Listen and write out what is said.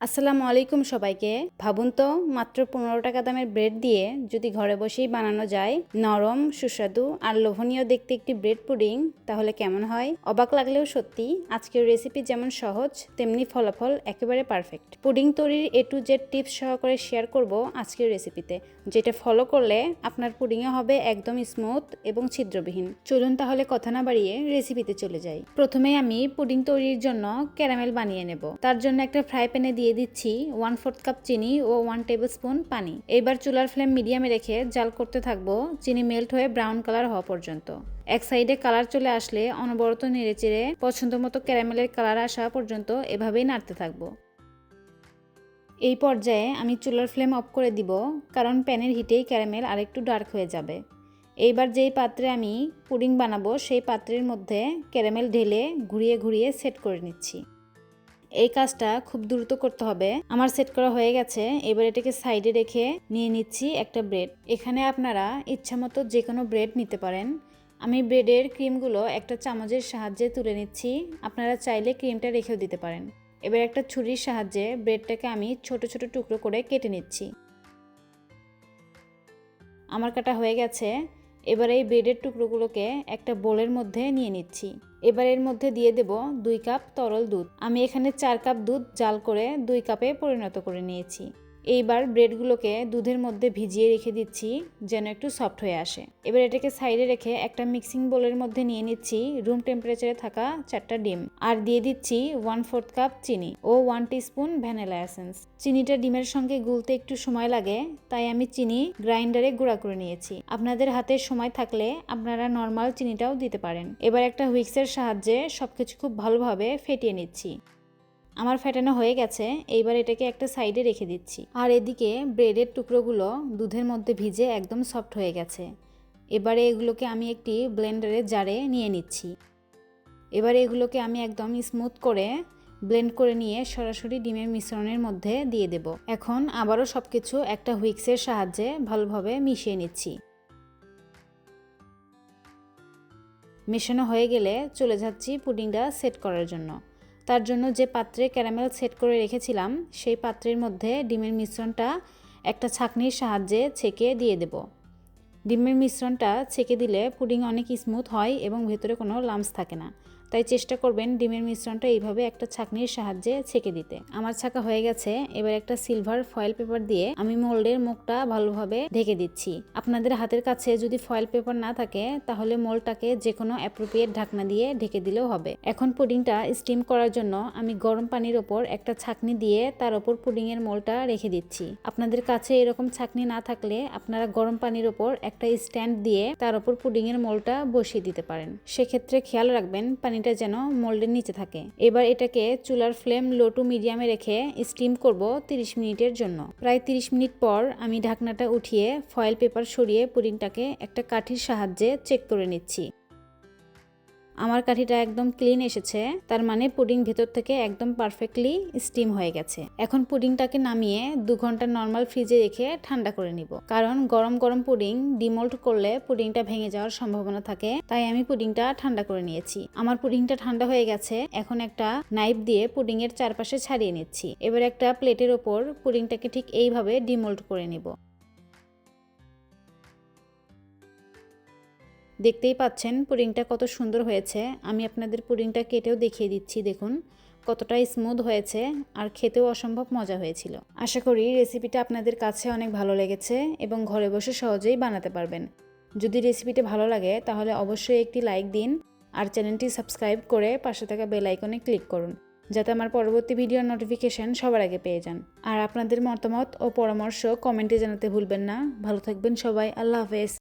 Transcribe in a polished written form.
আসসালামু আলাইকুম সবাইকে। ভাবুন তো, মাত্র 15 টাকা দামের ব্রেড দিয়ে যদি ঘরে বসেই বানানো যায় নরম, সুস্বাদু আর লোভনীয় দেখতে একটি ব্রেড পুডিং, তাহলে কেমন হয়? অবাক লাগলেও সত্যি, আজকের রেসিপি যেমন সহজ তেমনি ফলাফল একেবারে পারফেক্ট। পুডিং তৈরির A to Z টিপস সহকারে শেয়ার করব আজকের রেসিপিতে, যেটা ফলো করলে আপনার পুডিংও হবে একদম স্মুথ এবং ছিদ্রবিহীন। চলুন তাহলে কথা না বাড়িয়ে রেসিপিতে চলে যাই। প্রথমে আমি পুডিং তৈরির জন্য ক্যারামেল বানিয়ে নেব। তার জন্য একটা ফ্রাই প্যানে দিয়ে দিচ্ছি 1/4 কাপ চিনি ও 1 টেবিল স্পুন পানি। এবার চুলার ফ্লেম মিডিয়ামে রেখে জাল করতে থাকবো চিনি মেল্ট হয়ে ব্রাউন কালার হওয়া পর্যন্ত। এক সাইডে কালার চলে আসলে অনবরত নেড়েচেড়ে পছন্দ মতো ক্যারামেলের কালার আসা পর্যন্ত এভাবেই নাড়তে থাকবো। এই পর্যায়ে আমি চুলার ফ্লেম অফ করে দিব, কারণ প্যানের হিটেই ক্যারামেল আরেকটু ডার্ক হয়ে যাবে। এইবার যেই পাত্রে আমি পুডিং বানাবো সেই পাত্রের মধ্যে ক্যারামেল ঢেলে ঘুরিয়ে ঘুরিয়ে সেট করে নিচ্ছি। এই কাজটা খুব দ্রুত করতে হবে। আমার সেট করা হয়ে গেছে। এবার এটাকে সাইডে রেখে নিয়ে নিচ্ছি একটা ব্রেড। এখানে আপনারা ইচ্ছামতো যে কোনো ব্রেড নিতে পারেন। আমি ব্রেডের ক্রিমগুলো একটা চামচের সাহায্যে তুলে নিচ্ছি। আপনারা চাইলে ক্রিমটা রেখেও দিতে পারেন। এবার একটা ছুরির সাহায্যে ব্রেডটাকে আমি ছোট ছোট টুকরো করে কেটে নিচ্ছি। আমার কাটা হয়ে গেছে। এবার এই ব্রেডের টুকরোগুলোকে একটা বোলের মধ্যে নিয়ে নিচ্ছি। এবার এর মধ্যে দিয়ে দেব 2 কাপ তরল দুধ। আমি এখানে 4 কাপ দুধ জাল করে 2 কাপে পরিণত করে নিয়েছি। এইবার ব্রেডগুলোকে দুধের মধ্যে ভিজিয়ে রেখে দিচ্ছি যেন একটু সফট হয়ে আসে। এবার এটাকে সাইডে রেখে একটা মিক্সিং বোলের মধ্যে নিয়ে নিচ্ছি রুম টেম্পারেচারে থাকা 4টা ডিম, আর দিয়ে দিচ্ছি 1/4 কাপ চিনি ও 1 টিস্পুন ভ্যানিলা এসেন্স। চিনিটা ডিমের সঙ্গে গুলতে একটু সময় লাগে, তাই আমি চিনি গ্রাইন্ডারে গুঁড়া করে নিয়েছি। আপনাদের হাতে সময় থাকলে আপনারা নর্মাল চিনিটাও দিতে পারেন। এবার একটা হুইক্সের সাহায্যে সবকিছু খুব ভালোভাবে ফেটিয়ে নিচ্ছি। আমার ফেটানো হয়ে গেছে। এইবার এটাকে একটা সাইডে রেখে দিচ্ছি। আর এদিকে ব্রেডের টুকরোগুলো দুধের মধ্যে ভিজে একদম সফট হয়ে গেছে। এবারে এগুলোকে আমি একটি ব্লেন্ডারের জারে নিয়ে নিচ্ছি। এবারে এগুলোকে আমি একদম স্মুথ করে ব্লেন্ড করে নিয়ে সরাসরি ডিমের মিশ্রণের মধ্যে দিয়ে দেব। এখন আবারও সবকিছু একটা হুইক্সের সাহায্যে ভালোভাবে মিশিয়ে নিচ্ছি। মেশানো হয়ে গেলে চলে যাচ্ছি পুডিংটা সেট করার জন্য। তার জন্য যে পাত্রে ক্যারামেল সেট করে রেখেছিলাম সেই পাত্রের মধ্যে ডিমের মিশ্রণটা একটা ছাঁকনির সাহায্যে ছেঁকে দিয়ে দেব। ডিমের মিশ্রণটা ছেঁকে দিলে পুডিং অনেক স্মুথ হয় এবং ভেতরে কোনো লাম্পস থাকে না, তাই চেষ্টা করবেন ডিমের মিশ্রণটা এইভাবে একটা ছাঁকনির সাহায্যে ছেঁকে দিতে। আমার ছাঁকা হয়ে গেছে। এবার একটা সিলভার ফয়েল পেপার দিয়ে আমি মোল্ডের মুখটা ভালোভাবে ঢেকে দিচ্ছি। আপনাদের হাতের কাছে যদি ফয়েল পেপার না থাকে তাহলে মোল্ডটাকে যে কোনো অ্যাপ্রোপ্রিয়েট ঢাকনা দিয়ে ঢেকে দিলেও হবে। এখন পুডিংটা স্টিম করার জন্য আমি গরম পানির ওপর একটা ছাঁকনি দিয়ে তার ওপর পুডিংয়ের মোল্ডটা রেখে দিচ্ছি। আপনাদের কাছে এরকম ছাঁকনি না থাকলে আপনারা গরম পানির ওপর একটা স্ট্যান্ড দিয়ে তার ওপর পুডিংয়ের মোল্ডটা বসিয়ে দিতে পারেন। সেক্ষেত্রে খেয়াল রাখবেন পানিটা যেন মোল্ডের নিচে থাকে। এবার এটাকে চুলার ফ্লেম লো টু মিডিয়ামে রেখে স্টিম করব 30 মিনিটের জন্য। প্রায় 30 মিনিট পর আমি ঢাকনাটা উঠিয়ে ফয়েল পেপার সরিয়ে পুডিংটাকে একটা কাঠির সাহায্যে চেক করে নিচ্ছি। আমার কাঠিটা একদম ক্লিন এসেছে, তার মানে পুডিং ভেতর থেকে একদম পারফেক্টলি স্টিম হয়ে গেছে। এখন পুডিংটাকে নামিয়ে 2 ঘন্টা নর্মাল ফ্রিজে রেখে ঠান্ডা করে নিব, কারণ গরম গরম পুডিং ডিমোল্ড করলে পুডিংটা ভেঙে যাওয়ার সম্ভাবনা থাকে, তাই আমি পুডিংটা ঠান্ডা করে নিয়েছি। আমার পুডিংটা ঠান্ডা হয়ে গেছে। এখন একটা নাইফ দিয়ে পুডিং এর চারপাশে ছাড়িয়ে নিচ্ছি। এবার একটা প্লেটের ওপর পুডিংটাকে ঠিক এইভাবে ডিমোল্ড করে নিব। দেখতেই পাচ্ছেন পুডিংটা কত সুন্দর হয়েছে। আমি আপনাদের পুডিংটা কেটেও দেখিয়ে দিচ্ছি, দেখুন কতটা স্মুথ হয়েছে আর খেতেও অসম্ভব মজা হয়েছিল। আশা করি রেসিপিটা আপনাদের কাছে অনেক ভালো লেগেছে এবং ঘরে বসে সহজেই বানাতে পারবেন। যদি রেসিপিটা ভালো লাগে তাহলে অবশ্যই একটি লাইক দিন আর চ্যানেলটি সাবস্ক্রাইব করে পাশে থাকা বেল আইকনে ক্লিক করুন, যাতে আমার পরবর্তী ভিডিওর নোটিফিকেশন সবার আগে পেয়ে যান। আর আপনাদের মতামত ও পরামর্শ কমেন্টে জানাতে ভুলবেন না। ভালো থাকবেন সবাই। আল্লাহ হাফেজ।